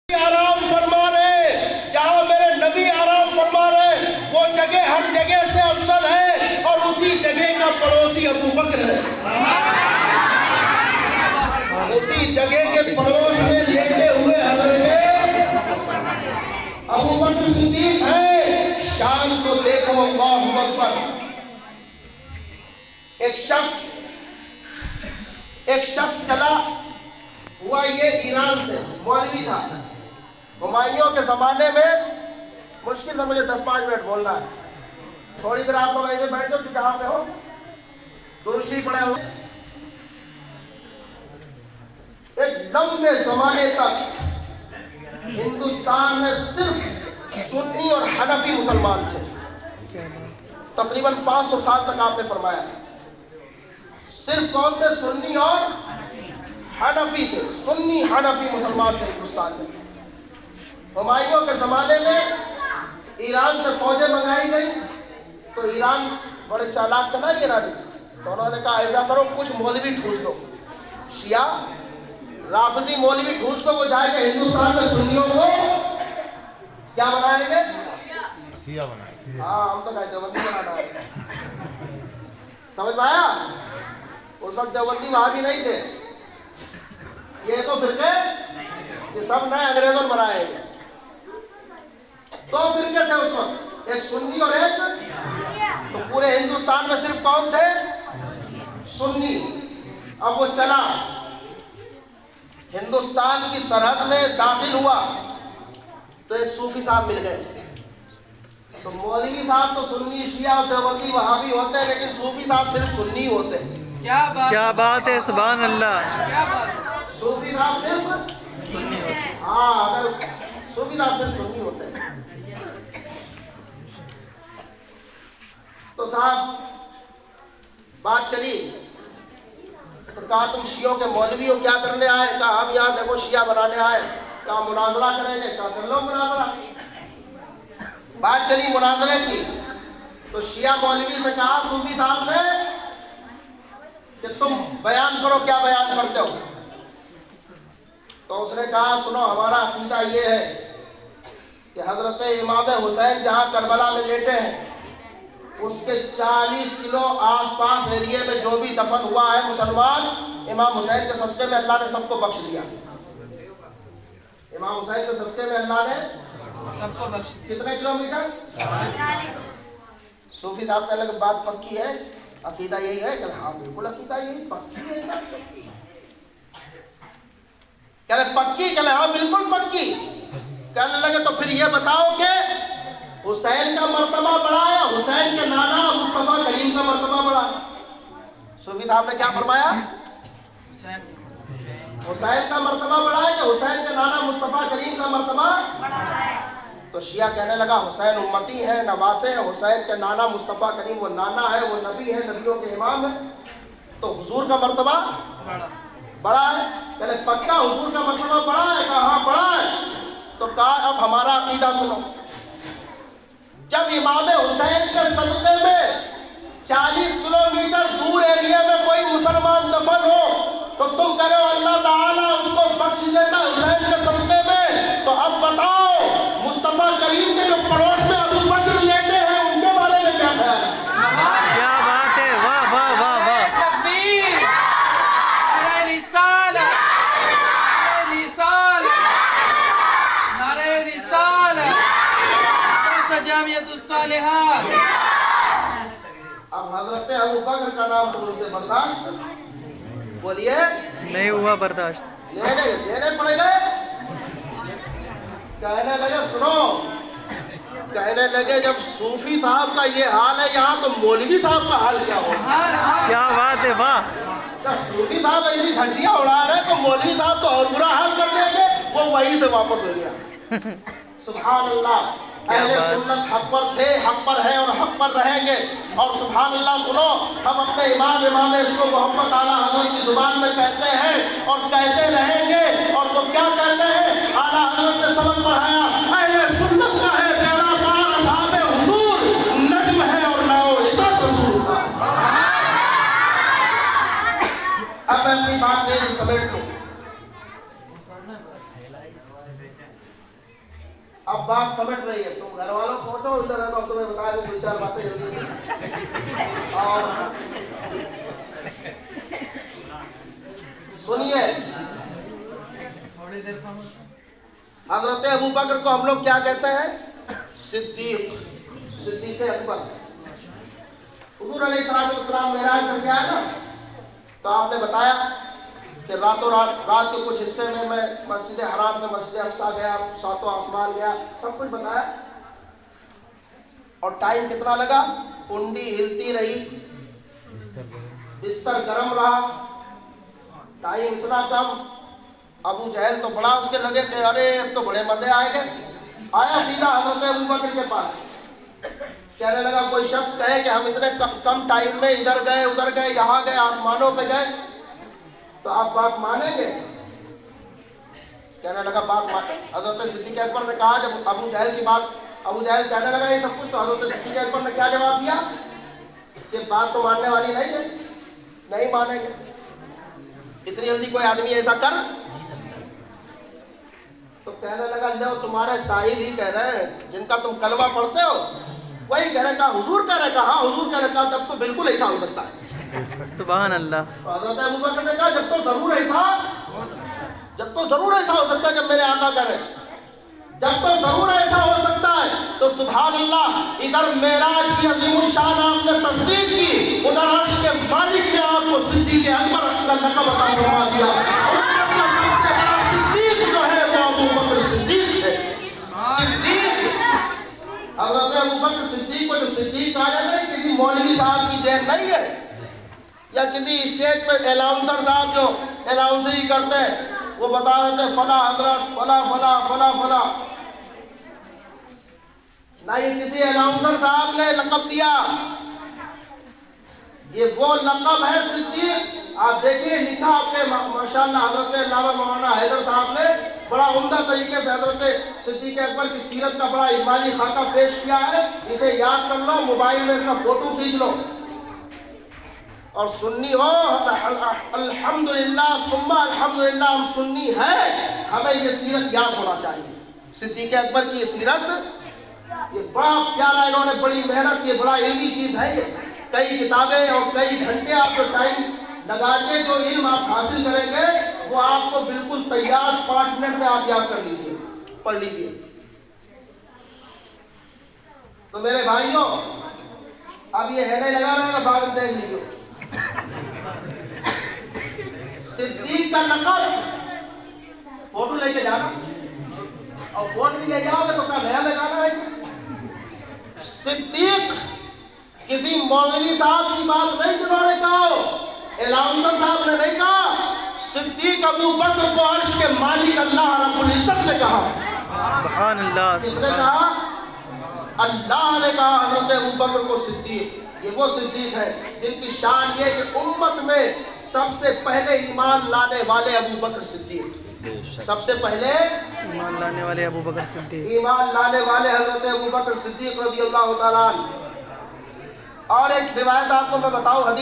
آرام فرما رہے، جہاں میرے نبی آرام فرما رہے وہ جگہ ہر جگہ سے افضل ہے، اور اسی جگہ کا پڑوسی ابو بکر ہے۔ اسی جگہ کے پڑوس میں لیٹے ہوئے حضرت ابو بکر صدیق ہے۔ شان کو دیکھو، اللہ اکبر۔ ایک شخص چلا ہوا، یہ ایران سے مولوی تھا۔ ہمایوں کے زمانے میں مشکل سے مجھے 10-5 منٹ بولنا ہے، تھوڑی دیر آپ لوگ ایسے بیٹھ جاؤ کہ جہاں پہ ہو درشی پڑے ہو۔ ایک لمبے زمانے تک ہندوستان میں صرف سنی اور حنفی مسلمان تھے، تقریباً 500 سال تک آپ نے فرمایا۔ صرف کون تھے؟ سنی اور حنفی تھے، سنی حنفی مسلمان تھے ہندوستان میں۔ ہمایوں کے زمانے میں ایران سے فوجیں منگائی گئی، تو ایران بڑے چالاک تھے نا ایرانی، تو انہوں نے کہا ایسا کرو کچھ مولوی ٹھوس دو، شیعہ رافضی مولوی ٹھوس دو، وہ جائے گے ہندوستان میں سنیوں کو کیا بنائیں گے؟ شیعہ بنائیں گے۔ ہاں ہم تو کہتے ہیں دیوبندی بنانا ہے، سمجھ میں آیا؟ اس وقت دیوبندی وہاں بھی نہیں تھے، یہ تو فرقے یہ سب نئے انگریزوں نے بنائے ہیں۔ دو فرقے تھے اس وقت، ایک سنی اور ایک، تو پورے ہندوستان میں صرف کون تھے؟ سنی۔ اب وہ چلا ہندوستان کی سرحد میں داخل ہوا تو ایک صوفی صاحب مل گئے۔ تو مولوی صاحب تو سنی شیعہ اور دیوبندی وہاں بھی ہوتے ہیں، لیکن صوفی صاحب صرف سنی ہوتے ہیں۔ کیا بات ہے، سبحان اللہ۔ صوفی صاحب صرف سنی ہوتے ہیں، ہاں اگر صوفی صاحب صرف سنی ہوتے ہیں۔ تو صاحب بات چلی، تو کہا تم شیعوں کے مولوی ہو، کیا کرنے آئے؟ کہا ہم یہاں دیکھو شیعہ بنانے آئے۔ کہا مناظرہ کریں گے؟ کہا کر لو مناظرہ۔ بات چلی مناظرے کی، تو شیعہ مولوی سے کہا صوفی صاحب نے کہ تم بیان کرو، کیا بیان کرتے ہو؟ تو اس نے کہا سنو، ہمارا عقیدہ یہ ہے کہ حضرت امام حسین جہاں کربلا میں لیٹے ہیں، اس کے 40 کلو آس پاس ایریے میں جو بھی دفن ہوا ہے مسلمان، امام حسین کے صدقے میں اللہ نے سب کو بخش دیا۔ امام حسین کے صدقے میں اللہ نے سب کو بخش دیا۔ کتنے کلومیٹر؟ 40۔ صوفی صاحب کہنے لگے بات پکی ہے، عقیدہ یہی ہے؟ کہ ہاں بالکل عقیدہ یہی پکی ہے۔ کہنے پکی؟ کہنے ہاں بالکل پکی۔ کہنے لگے تو پھر یہ بتاؤ کہ حسین کا مرتبہ بڑا ہے، حسین کے نانا مصطفیٰ کریم کا مرتبہ بڑا ہے؟ صوفی صاحب نے کیا فرمایا؟ حسین کا مرتبہ بڑا ہے کہ حسین کے نانا مصطفیٰ کریم کا مرتبہ بڑا ہے؟ تو شیعہ کہنے لگا حسین امتی ہے، نواسے ہیں، حسین کے نانا مصطفیٰ کریم وہ نانا ہے، وہ نبی ہے، نبیوں کے امام ہے، تو حضور کا مرتبہ بڑا ہے۔ کہنے پکا حضور کا مرتبہ بڑا ہے؟ کہا ہاں بڑا ہے۔ تو کہا اب ہمارا عقیدہ سنو، جب امام حسین کے صدقے میں 40 کلومیٹر دور ایریا میں کوئی مسلمان دفن ہو تو تم کرو اللہ تعالیٰ اس کو بخش دیتا حسین کے صدقے میں، تو اب بتاؤ مصطفیٰ کریم کے جو پڑوس میں ابو بکر لیٹے ہیں ان کے بارے میں کیا خیال ہے؟ کیا بات ہے، واہ واہ واہ واہ۔ تکبیر، نعرہ رسالت، نعرہ رسالت، نعرہ رسالت، جامعۃ الصالحات۔ اب حضرت ابو بکر کا نام تو ان سے برداشت بولیے نہیں ہوا برداشت، دینے پڑے گئے۔ کہنے لگے سنو، کہنے لگے جب صوفی صاحب کا یہ حال ہے یہاں تو مولوی صاحب کا حال کیا ہوگا؟ کیا بات ہے، واہ۔ جب صوفی صاحب ایسی دھجیاں اڑا رہے تو مولوی صاحب تو اور برا حال کر دیں گے، وہ وہیں سے واپس ہو گیا۔ سبحان اللہ، اہل سنت حق پر تھے، حق پر ہیں اور حق پر رہیں گے۔ اور سبحان اللہ سنو، ہم اپنے امام عشق و محبت اعلیٰ حضرت کی زبان میں کہتے ہیں اور کہتے رہیں گے، اور وہ کیا کہتے ہیں؟ اعلیٰ حضرت نے سبق پڑھایا، اہل سنت کا ہے پیارا پار اصحاب حضور، نجم ہے اور نو عطرت رسول اللہ۔ اب میں اپنی بات سے سمیٹ لوں۔ اب بات سمجھ رہی ہے، تم گھر والوں سوچو ادھر ہے تو تمہیں بتا دیں 2-4 باتیں جلدی۔ اور سنیے، تھوڑی دیر خاموش۔ حضرت ابوبکر کو ہم لوگ کیا کہتے ہیں؟ صدیق اکبر۔ حضور علیہ السلام معراج کر کے آئے نا، تو آپ نے بتایا کہ رات کے کچھ حصے میں مسجد حرام سے مسجد اقصیٰ گیا، 7 آسمان گیا، سب کچھ بتایا۔ اور ٹائم کتنا لگا؟ کنڈی ہلتی رہی، بستر گرم رہا، ٹائم اتنا کم۔ ابو جہل تو بڑا اس کے لگے کہ ارے اب تو بڑے مزے آئے گئے۔ آیا سیدھا حضرت ابوبکر کے پاس، کہنے لگا کوئی شخص کہے کہ ہم اتنے کم ٹائم میں ادھر گئے ادھر گئے یہاں گئے آسمانوں پہ گئے تو آپ بات مانیں گے؟ کہنے لگا بات مان۔ حضرت صدیق اکبر نے کہا جب ابو جہل کی بات، ابو جہل کہنے لگا یہ سب کچھ، تو حضرت صدیق اکبر نے کیا جواب دیا کہ بات تو ماننے والی نہیں ہے، نہیں مانیں گے، اتنی جلدی کوئی آدمی ایسا کر۔ تو کہنے لگا لو تمہارے صاحب ہی کہہ رہے ہیں، جن کا تم کلمہ پڑھتے ہو وہی کہہ رہے، کہا حضور کہہ رہے، کہا حضور کہہ رہے، کہا تب تو بالکل ایسا ہو سکتا ہے۔ سبحان اللہ۔ تو حضرت ابوبکر نے کہا جب تو ضرور ایسا ہو سکتا ہے، جب میرے آقا کہہ رہے، جب تو ضرور ایسا ہو سکتا ہے تو سبحان اللہ، ادھر معراج کی عظیم الشان آپ نے تصدیق کی، ادھر عرش کے مالک نے آپ کو صدیق اکبر کا لقب عطا فرما دیا۔ سب سے بڑا صدیق جو ہے وہ ابوبکر صدیق ہے۔ صدیق حضرت ابوبکر صدیق کو جو صدیق کہا جاتا ہے کسی مولوی صاحب کی دین نہیں ہے، یا کسی اسٹیج پہ الاؤنسر صاحب جو الاؤنسری کرتے ہیں وہ بتا دیتے ہیں فلاں حضرت فلاں فلاں فلاں فلاں، نہ یہ کسی الاؤنسر صاحب نے لقب دیا، یہ وہ لقب ہے صدیق۔ آپ دیکھیے لکھا آپ کے ماشاءاللہ حضرت علامہ مولانا حیدر صاحب نے بڑا عمدہ طریقے سے حضرت صدیق اکبر کی سیرت کا بڑا اجمالی خاکہ پیش کیا ہے، اسے یاد کر لو، موبائل میں اس کا فوٹو کھینچ لو، اور سنی ہو الحمدللہ ثم الحمدللہ ہم سنی ہیں، ہمیں یہ سیرت یاد ہونا چاہیے۔ صدیق اکبر کی یہ سیرت، یہ بڑا پیارا، انہوں نے بڑی محنت، یہ بڑا علمی چیز ہے، یہ کئی کتابیں اور کئی گھنٹے آپ جو ٹائم لگا کے جو علم آپ حاصل کریں گے وہ آپ کو بالکل تیار 5 منٹ میں آپ یاد کر لیجئے، پڑھ لیجئے۔ تو میرے بھائیوں اب یہ ہے نہیں لگا رہے گا، بعد دیکھ لیجئے صدیق کا لقب، فوٹو لے کے جانا، اور ووٹ بھی لے جاؤ گے تو کیا نیا لگانا ہے؟ صدیق کسی مولوی صاحب کی بات نہیں جنہوں نے کہا، الاؤنسر صاحب نے نہیں کہا، صدیق ابوبکر کو عرش کے مالک اللہ رب العزت نے کہا۔ سبحان اللہ۔ کس نے کہا؟ اللہ نے کہا حضرت ابوبکر کو صدیق۔ یہ وہ صدیق ہے جن کی شان یہ کہ امت میں سب سے پہلے ایمان لانے والے ابوبکر صدیق، سب سے پہلے ایمان لانے والے ابوبکر صدیق، ایمان لانے والے حضرت ابوبکر صدیق رضی اللہ تعالیٰ عنہ۔ اور ایک روایت آپ کو میں بتاؤں، حدیث